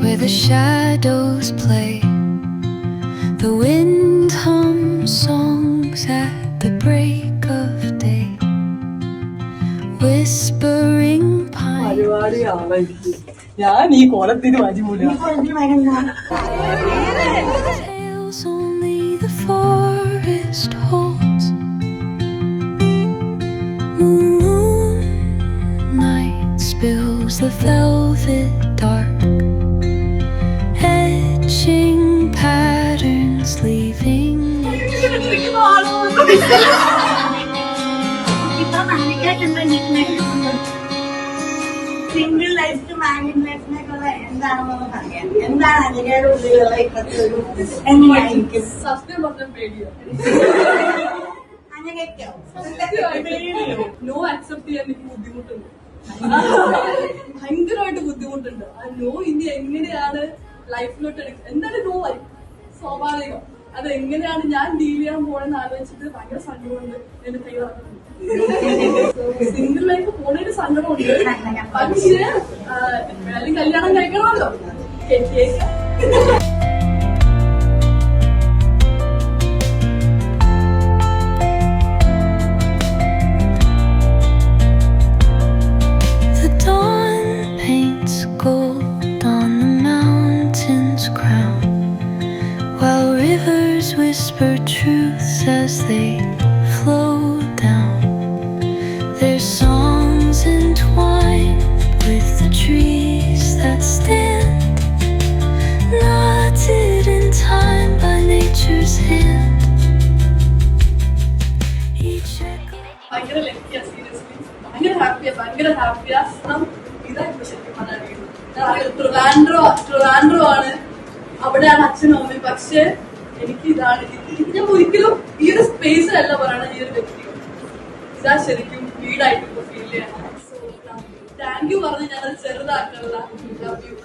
Where the shadows play, the wind hums songs at the break of day, whispering pines. Tales only the forest holds. Moonlight spills the velvet dark, etching patterns, leaving single life married ലൈഫിനേക്കുള്ള എന്താണെന്ന് പറയാം. എന്താണ് അതിനേടെ ഉള്ളിലുള്ള ഇപ്പോഴത്തെ ഒരു എങ്ങനെയായിരിക്കും? സത്യം പറഞ്ഞ പേടിയോ അങ്ങനെയൊക്കെയോ നോ അക്സെപ്റ്റ് ചെയ്യാൻ എനിക്ക് ബുദ്ധിമുട്ടുണ്ട്, ഭയങ്കരമായിട്ട് ബുദ്ധിമുട്ടുണ്ട്. ആ നോ ഇനി എങ്ങനെയാണ് ലൈഫിലോട്ട് എടുക്കുക, എന്തായാലും നോ ആയി സ്വാഭാവികം. അത് എങ്ങനെയാണ് ഞാൻ ഡീൽ ചെയ്യാൻ പോണെന്ന് ആലോചിച്ചിട്ട് ഭയങ്കര സങ്കടമുണ്ട്. എന്റെ കൈ സിംഗിൾ ലൈഫ് പോണൊരു സങ്കടമുണ്ട്. പക്ഷേ എപ്പോഴായാലും കല്യാണം കഴിക്കണമല്ലോ. the dawn paints gold on the mountain's crown, while rivers whisper truths as they flow down. Their songs entwined with the trees that stand, knotted in time by nature's hand. Each echo ഭയങ്കര ലക്കിയാ, seriously ഭയങ്കര ഹാപ്പിയാ. ഇതാ ഇപ്പൊ ശരിക്കും പറഞ്ഞാൽ ട്രിവാൻഡ്രോ ആണ്, അവിടെയാണ് അച്ഛനും അമ്മയും. പക്ഷെ എനിക്ക് ഇതാണ്, ഞാൻ ഒരിക്കലും ഈ ഒരു സ്പേസിലല്ല പറയണത്. ഈ ഒരു വ്യക്തി ഇതാ ശരിക്കും വീടായിട്ട് ഇപ്പൊ ഫീൽ ചെയ്യണം. സോ താങ്ക് യു പറഞ്ഞ് ഞാനത് ചെറുതാക്കല്ല. Love you.